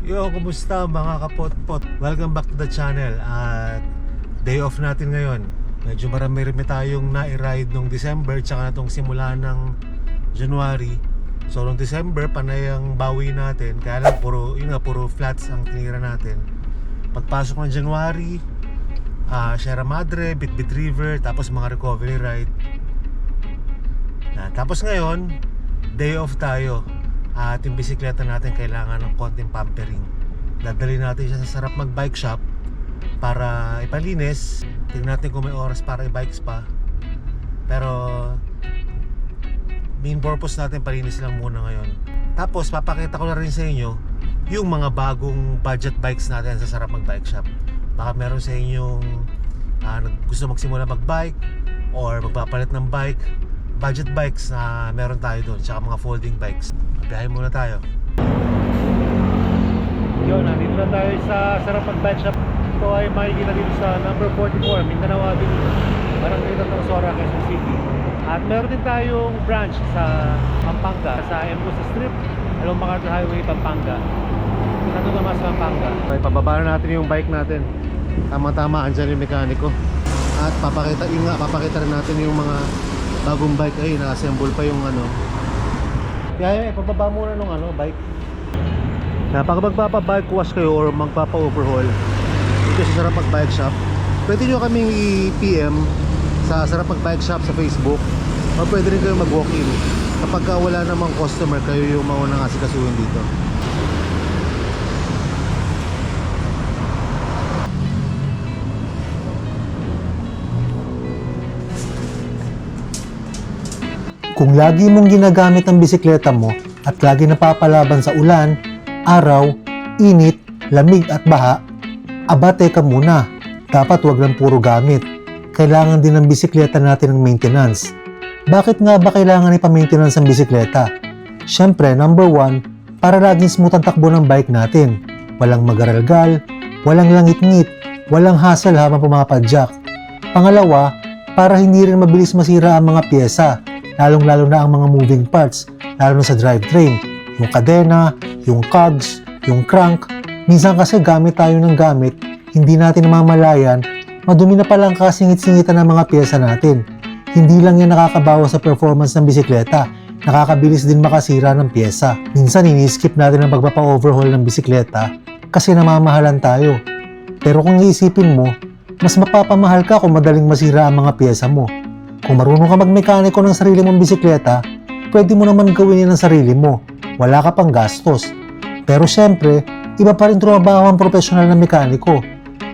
Yo, kumusta mga kapot-pot? Welcome back to the channel. At day off natin ngayon. Medyo marami-rami tayong na-ride nung December tsaka natong simula ng January. So nung December, panay ang bawi natin. Kaya lang puro flats ang tinira natin. Pagpasok ng January, Sierra Madre, Bitbit River, tapos mga recovery ride. Tapos ngayon, day off tayo. At yung bisikleta natin kailangan ng konting pampering. Dadali natin siya sa Sarap Mag Bike Shop para ipalinis. Tingnan natin kung may oras para i-bike spa. Pero main purpose natin palinis lang muna ngayon. Tapos papakita ko na rin sa inyo yung mga bagong budget bikes natin sa Sarap Mag Bike Shop. Baka meron sa inyong gusto magsimula mag-bike or magpapalit ng bike. Budget bikes na meron tayo doon, tsaka mga folding bikes. Biyahe muna tayo. Yun, nandito na tayo sa Sarap Mag Bike Shop. Ito ay makikita dito sa number 44 Mindanao Avenue, Barangay Tatlong Sora, Quezon City. At meron din tayong branch sa Pampanga, sa Embusa Strip, along MacArthur Highway, Pampanga. Santo Tomas, Pampanga. Okay, pababa na natin yung bike natin. Tama-tama, andyan yung mekaniko. At papakita rin natin yung mga bagong bike. Ay, na-assemble pa yung Kaya pababa muna nung bike. Pag magpapa-bike wash kayo or magpapa-overhaul dito sa Sarap Mag Bike Shop, pwede nyo kaming i-PM sa Sarap Mag Bike Shop sa Facebook, o pwede rin kayo mag-walk-in kapag wala namang customer, kayo yung maunang asikasuhin dito. Kung lagi mong ginagamit ang bisikleta mo at lagi napapalaban sa ulan, araw, init, lamig at baha, aba teka muna, dapat wag lang puro gamit. Kailangan din ng bisikleta natin ng maintenance. Bakit nga ba kailangan ipa-maintenance ang bisikleta? Siyempre, number 1, para laging smooth ang takbo ng bike natin. Walang magaralgal, walang langit-ngit, walang hassle habang pumapadyak. Pangalawa, para hindi rin mabilis masira ang mga pyesa, lalong-lalo na ang mga moving parts, lalo na sa drivetrain, yung kadena, yung cogs, yung crank. Minsan kasi gamit tayo ng gamit, hindi natin namamalayan, madumi na palang kasingit-singitan ng mga pyesa natin. Hindi lang yan nakakabawas sa performance ng bisikleta, nakakabilis din makasira ng pyesa. Minsan ini-skip natin ang pagpapa-overhaul ng bisikleta kasi namamahalan tayo. Pero kung iisipin mo, mas mapapamahal ka kung madaling masira ang mga pyesa mo. Kung marunong ka magmekaniko ng sarili mong bisikleta, pwede mo naman gawin yan ng sarili mo. Wala ka pang gastos. Pero syempre, iba pa rin trabaho ang profesional na mekaniko.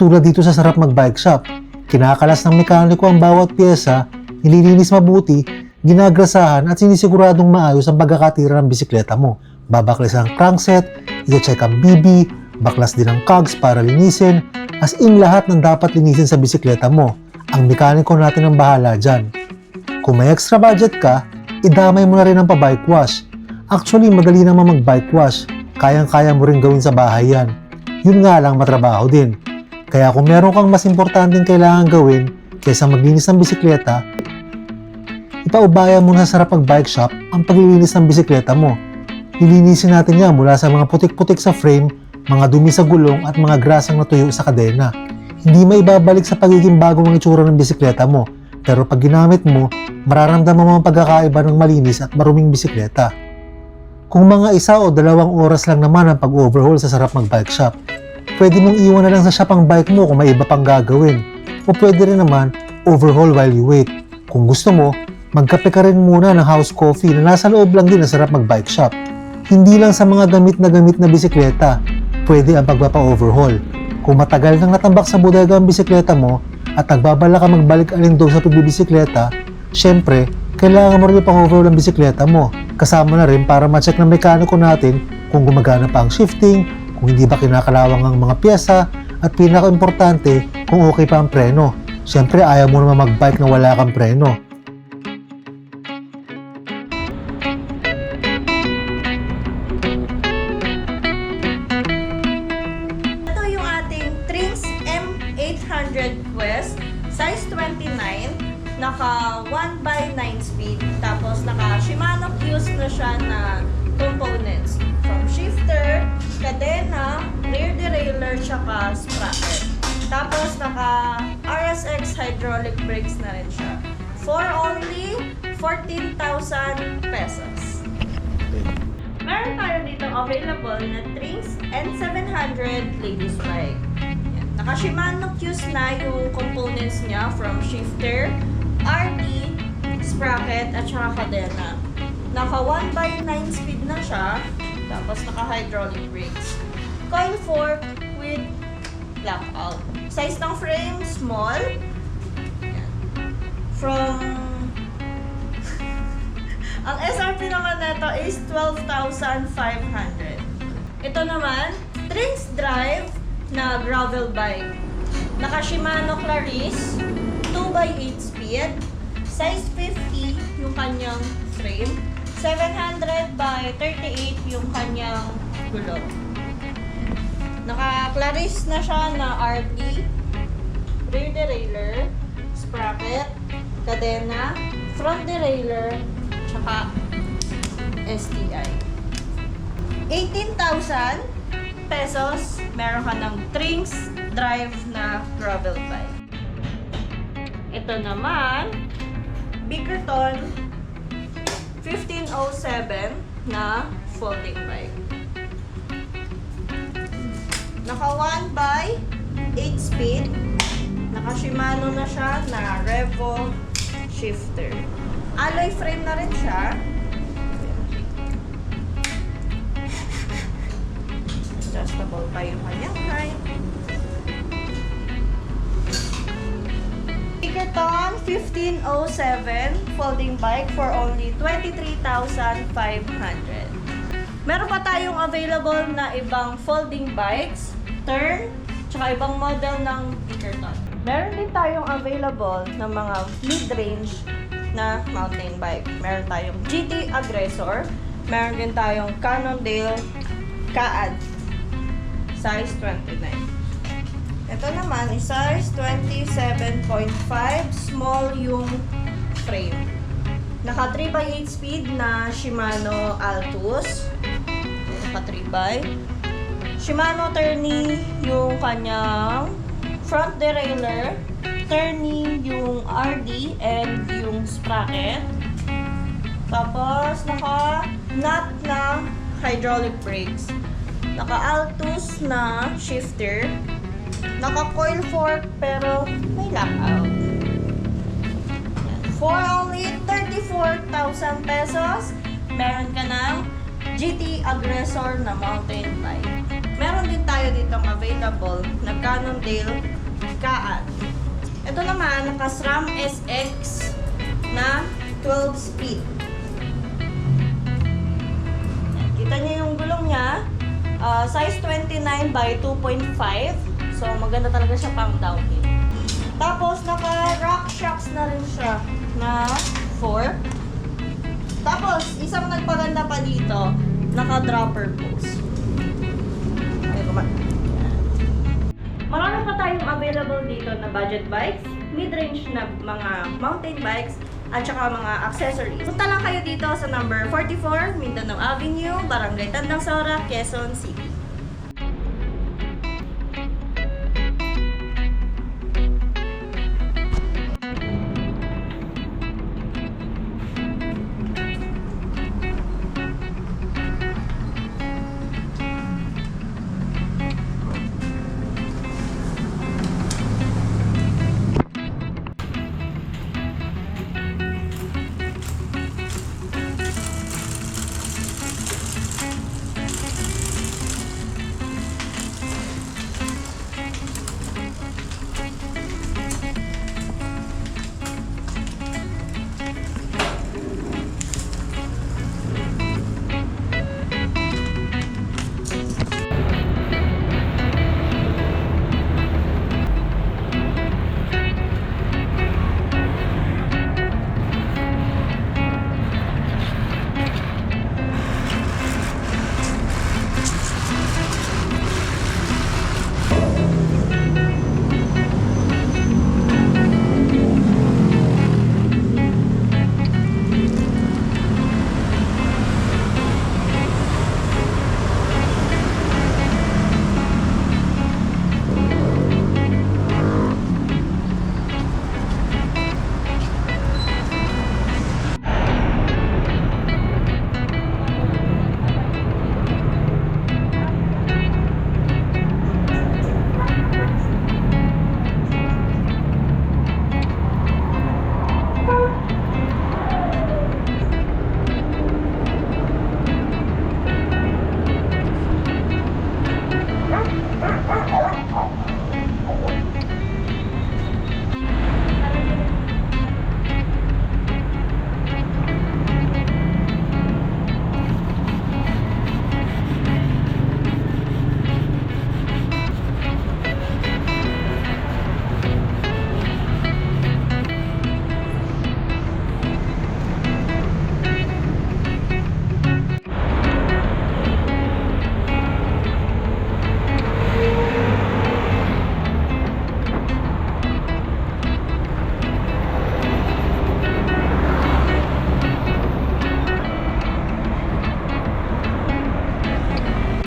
Tulad dito sa Sarap Mag Bike Shop, kinakalas ng mekaniko ang bawat pyesa, nililinis mabuti, ginagrasahan at sinisiguradong maayos ang pagkakatira ng bisikleta mo. Babaklas ang crankset, i-check ang BB, baklas din ang cogs para linisin, as in lahat ng dapat linisin sa bisikleta mo. Ang mekaniko natin ang bahala dyan. Kung may extra budget ka, idamay mo na rin ang pa-bike wash. Actually, madali naman mag-bike wash. Kayang-kaya mo rin gawin sa bahay yan. Yun nga lang, matrabaho din. Kaya kung meron kang mas importanteng kailangan gawin kaysa maglinis ng bisikleta, ipaubaya mo na sa Sarap Mag Bike Shop ang paglilinis ng bisikleta mo. Lilinisin natin yan mula sa mga putik-putik sa frame, mga dumi sa gulong at mga grasang natuyo sa kadena. Hindi maibabalik sa pagiging bago ang itsura ng bisikleta mo, pero pag ginamit mo, mararamdaman mo ang pagkakaiba ng malinis at maruming bisikleta. Kung mga 1 o 2 oras lang naman ang pag-overhaul sa Sarap Mag Bike Shop, pwede mong iwan na lang sa shop ang bike mo kung may iba pang gagawin, o pwede rin naman overhaul while you wait. Kung gusto mo, magkape ka rin muna ng house coffee na nasa loob lang din ng Sarap Mag Bike Shop. Hindi lang sa mga gamit na bisikleta, pwede ang pagpapa-overhaul. Kung matagal nang natambak sa bodega ang bisikleta mo at nagbabala ka magbalik alindog sa pagbibisikleta, syempre, kailangan mo rin ipang-overhaul ang bisikleta mo. Kasama na rin para ma-check ng mekaniko natin kung gumagana pa ang shifting, kung hindi ba kinakalawang ang mga pyesa, at pinaka-importante kung okay pa ang preno. Syempre, ayaw mo naman mag-bike na wala kang preno. Quest, size 29, naka 1/9 speed, tapos naka Shimano fused na siya na components from shifter, kadena, naka-sprocket. Tapos naka RSX hydraulic brakes na rin siya. For only 14,000 pesos. Meron tayo dito available na Trinks N700 ladies bike. Yan. Naka Shimano Q's na yung components niya from shifter, RD, sprocket, at saka kadena. Naka 1x9 speed na siya, tapos naka hydraulic brakes. Coil fork with lockout. Size ng frame, small. Yan. From ang SRP naman nito is 12,500. Ito naman, Trinks Drive na gravel bike. Naka Shimano Claris, 2x8 speed, size 50 yung kanyang frame, 700 by 38 yung kanyang gulong. Naka Claris na siya na RT, rear derailleur, sprocket, kadena, front derailleur, tsaka STI. 18,000 pesos, meron ka ng Trinks Drive na gravel bike. Ito naman, Bickerton 1507 na folding bike. Naka 1x8 speed, naka Shimano na siya na Revo shifter. Alloy frame na rin siya. Adjustable pa yung kanyang height. Bickerton 1507 folding bike for only 23,500. Meron pa tayong available na ibang folding bikes, turn, tsaka ibang model ng Bickerton. Meron din tayong available na mga mid-range na mountain bike. Meron tayong GT Aggressor, meron din tayong Cannondale Kaad, size 29. Ito naman is size 27.5, small yung frame. Naka 3x8 speed na Shimano Altus. Naka 3x. Shimano Tourney yung kanyang front derailleur. Tourney yung RD and yung sprocket. Tapos naka nut na hydraulic brakes. Naka Altus na shifter. Naka coil fork pero may lockout. For only 34,000 pesos, meron ka ng GT Aggressor na mountain bike. Meron din tayo ditong available na Cannondale Kaad. Ito naman, naka SRAM SX na 12 speed. Kita niyo yung gulong niya, size 29 by 2.5. So, maganda talaga siya pang downhill. Tapos, naka rock shocks na rin siya na 4. Tapos, isang nagpaganda pa dito, naka dropper post. Marami pa tayong available dito na budget bikes, mid-range na mga mountain bikes, at saka mga accessories. Punta lang kayo dito sa number 44 Mindanao Avenue, Barangay Tandang Sora, Quezon City.